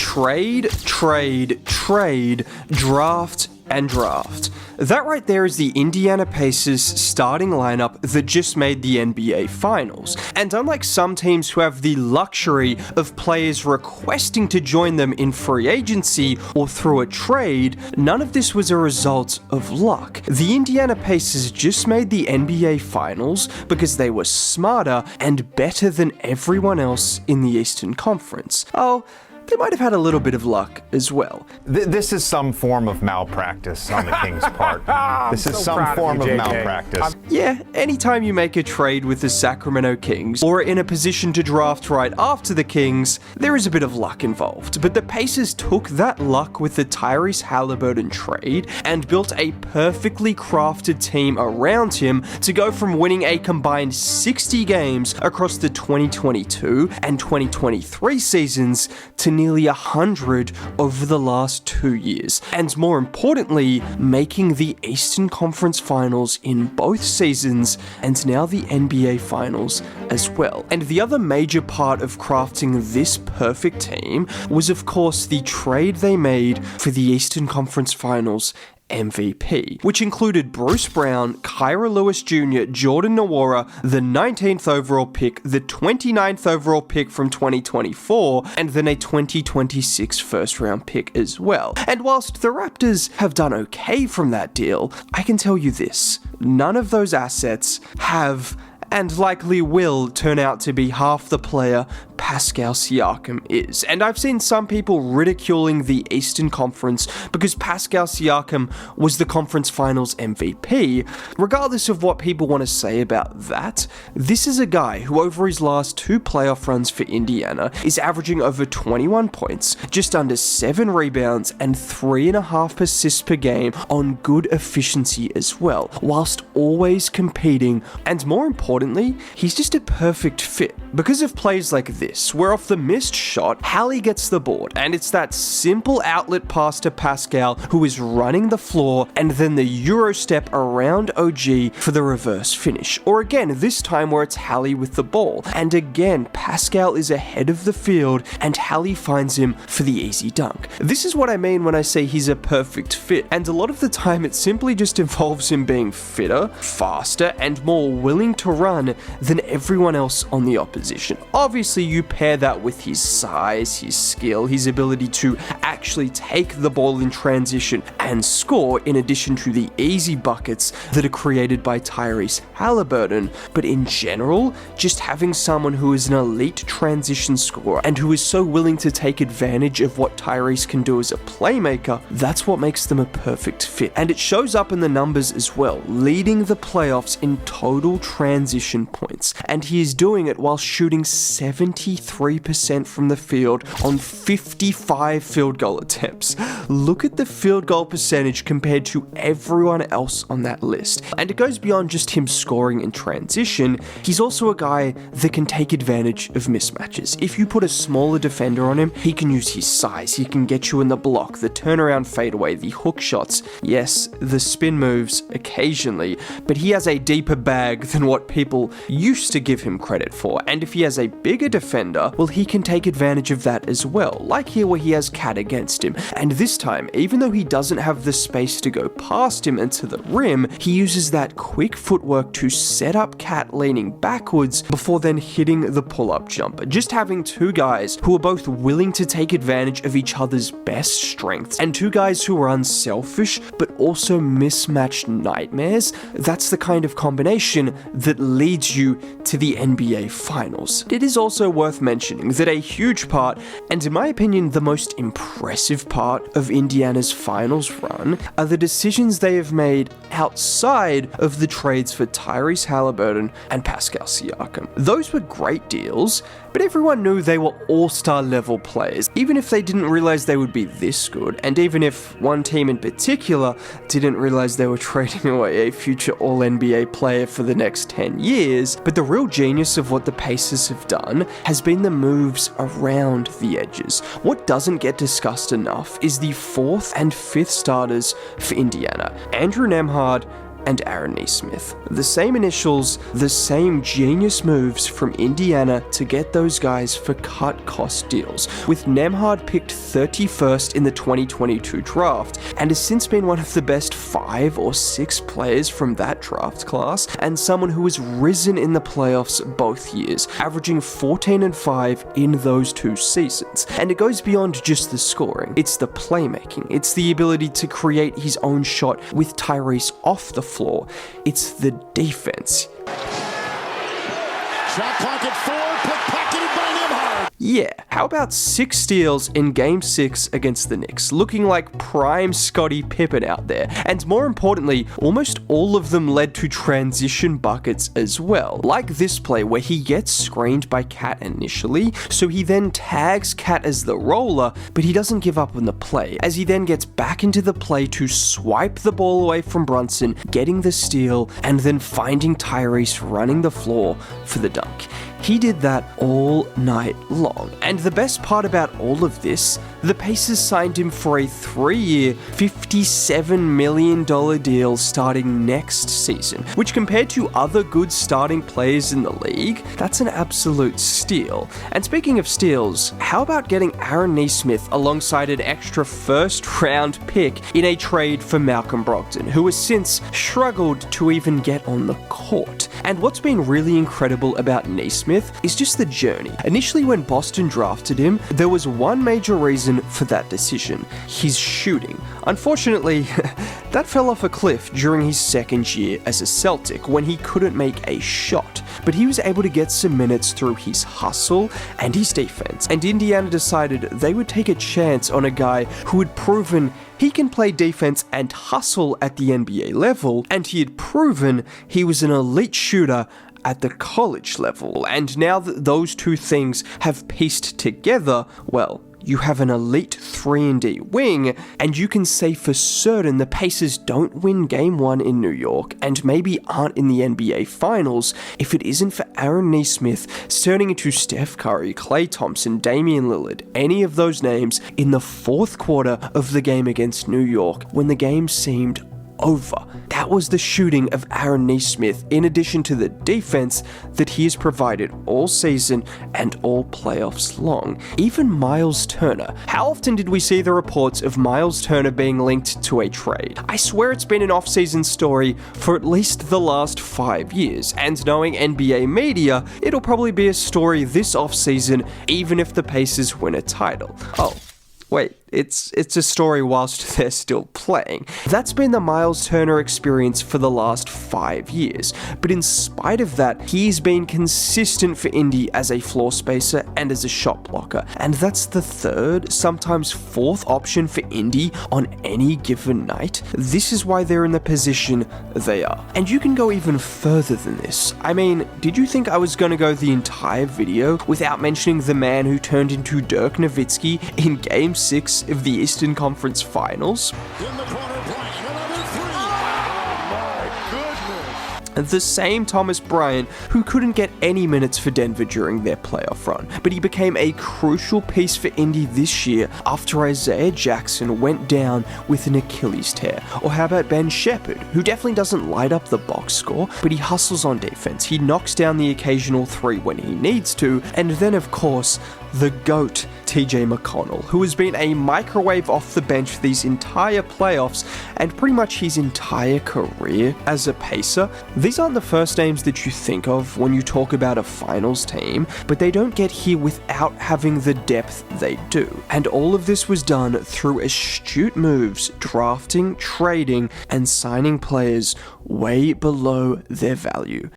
trade, draft, and draft. That right there is the Indiana Pacers starting lineup that just made the NBA Finals. And unlike some teams who have the luxury of players requesting to join them in free agency or through a trade, none of this was a result of luck. The Indiana Pacers just made the NBA Finals because they were smarter and better than everyone else in the Eastern Conference. Oh, they might have had a little bit of luck as well. This is some form of malpractice on the Kings' part. This is some form of malpractice. Yeah, anytime you make a trade with the Sacramento Kings, or are in a position to draft right after the Kings, there is a bit of luck involved. But the Pacers took that luck with the Tyrese Halliburton trade and built a perfectly crafted team around him to go from winning a combined 60 games across the 2022 and 2023 seasons to nearly 100 over the last 2 years, and more importantly, making the Eastern Conference Finals in both seasons, and now the NBA Finals as well. And the other major part of crafting this perfect team was, of course, the trade they made for the Eastern Conference Finals MVP, which included Bruce Brown, Kyra Lewis Jr., Jordan Nwora, the 19th overall pick, the 29th overall pick from 2024, and then a 2026 first round pick as well. And whilst the Raptors have done okay from that deal, I can tell you this, none of those assets have and likely will turn out to be half the player Pascal Siakam is. And I've seen some people ridiculing the Eastern Conference because Pascal Siakam was the conference finals MVP. Regardless of what people want to say about that, this is a guy who over his last 2 playoff runs for Indiana is averaging over 21 points, just under 7 rebounds, and 3.5 assists per game on good efficiency as well, whilst always competing. And more importantly, he's just a perfect fit. Because of plays like this, where off the missed shot, Hallie gets the board, and it's that simple outlet pass to Pascal, who is running the floor, and then the Euro step around OG for the reverse finish. Or again, this time where it's Hallie with the ball, and again, Pascal is ahead of the field, and Hallie finds him for the easy dunk. This is what I mean when I say he's a perfect fit, and a lot of the time it simply just involves him being fitter, faster, and more willing to run than everyone else on the opposition. Obviously, you pair that with his size, his skill, his ability to actually take the ball in transition and score, in addition to the easy buckets that are created by Tyrese Halliburton. But in general, just having someone who is an elite transition scorer and who is so willing to take advantage of what Tyrese can do as a playmaker, that's what makes them a perfect fit. And it shows up in the numbers as well, leading the playoffs in total transition points. And he is doing it while shooting 73% from the field on 55 field goal attempts. Look at the field goal percentage compared to everyone else on that list. And it goes beyond just him scoring in transition. He's also a guy that can take advantage of mismatches. If you put a smaller defender on him, he can use his size. He can get you in the block, the turnaround fadeaway, the hook shots. Yes, the spin moves occasionally, but he has a deeper bag than what people used to give him credit for. And if he has a bigger defender, well, he can take advantage of that as well, like here where he has Cat against him. And this time, even though he doesn't have the space to go past him and to the rim, he uses that quick footwork to set up Cat leaning backwards before then hitting the pull-up jumper. Just having 2 guys who are both willing to take advantage of each other's best strengths, and 2 guys who are unselfish but also mismatched nightmares, that's the kind of combination that leads you to the NBA Finals. It is also worth mentioning that a huge part, and in my opinion the most impressive part of Indiana's finals run, are the decisions they have made outside of the trades for Tyrese Halliburton and Pascal Siakam. Those were great deals, but everyone knew they were all-star level players, even if they didn't realize they would be this good, and even if one team in particular didn't realize they were trading away a future All-NBA player for the next 10 years. But the real genius of what the Pacers have done has been the moves around the edges. What doesn't get discussed enough is the 4th and 5th starters for Indiana, Andrew Nembhard and Aaron Nesmith. The same initials, the same genius moves from Indiana to get those guys for cut-cost deals, with Nembhard picked 31st in the 2022 draft, and has since been one of the best 5 or 6 players from that draft class, and someone who has risen in the playoffs both years, averaging 14 and 5 in those 2 seasons. And it goes beyond just the scoring, it's the playmaking, it's the ability to create his own shot with Tyrese off the floor, it's the defense. Shot clock at 4, pickpocketed by Nembhard. Yeah, how about 6 steals in Game 6 against the Knicks, looking like prime Scottie Pippen out there, and more importantly, almost all of them led to transition buckets as well, like this play where he gets screened by Cat initially, so he then tags Cat as the roller, but he doesn't give up on the play, as he then gets back into the play to swipe the ball away from Brunson, getting the steal, and then finding Tyrese running the floor for the dunk. He did that all night long. And the best part about all of this, the Pacers signed him for a 3-year, $57 million deal starting next season, which compared to other good starting players in the league, that's an absolute steal. And speaking of steals, how about getting Aaron Nesmith alongside an extra first-round pick in a trade for Malcolm Brogdon, who has since struggled to even get on the court? And what's been really incredible about Nesmith is just the journey. Initially, when Boston drafted him, there was one major reason for that decision: his shooting. Unfortunately, that fell off a cliff during his second year as a Celtic when he couldn't make a shot, but he was able to get some minutes through his hustle and his defense, and Indiana decided they would take a chance on a guy who had proven he can play defense and hustle at the NBA level, and he had proven he was an elite shooter at the college level. And now that those two things have pieced together, well, you have an elite 3-and-D wing, and you can say for certain the Pacers don't win Game 1 in New York, and maybe aren't in the NBA Finals, if it isn't for Aaron Nesmith turning into Steph Curry, Klay Thompson, Damian Lillard, any of those names in the 4th quarter of the game against New York, when the game seemed over. That was the shooting of Aaron Nesmith, in addition to the defense that he has provided all season and all playoffs long. Even Miles Turner. How often did we see the reports of Miles Turner being linked to a trade? I swear it's been an off-season story for at least the last 5 years, and knowing NBA media, it'll probably be a story this off-season, even if the Pacers win a title. Oh, wait, it's a story whilst they're still playing. That's been the Miles Turner experience for the last 5 years, but in spite of that, he's been consistent for Indy as a floor spacer and as a shot blocker, and that's the 3rd, sometimes 4th option for Indy on any given night. This is why they're in the position they are. And you can go even further than this. I mean, did you think I was gonna go the entire video without mentioning the man who turned into Dirk Nowitzki in Game 6 of the Eastern Conference Finals? In the corner, Bryant, another 3. Oh, my goodness. The same Thomas Bryant who couldn't get any minutes for Denver during their playoff run, but he became a crucial piece for Indy this year after Isaiah Jackson went down with an Achilles tear. Or how about Ben Shepherd, who definitely doesn't light up the box score, but he hustles on defense, he knocks down the occasional 3 when he needs to, and then of course, the GOAT, TJ McConnell, who has been a microwave off the bench these entire playoffs and pretty much his entire career as a Pacer. These aren't the first names that you think of when you talk about a finals team, but they don't get here without having the depth they do. And all of this was done through astute moves, drafting, trading, and signing players way below their value.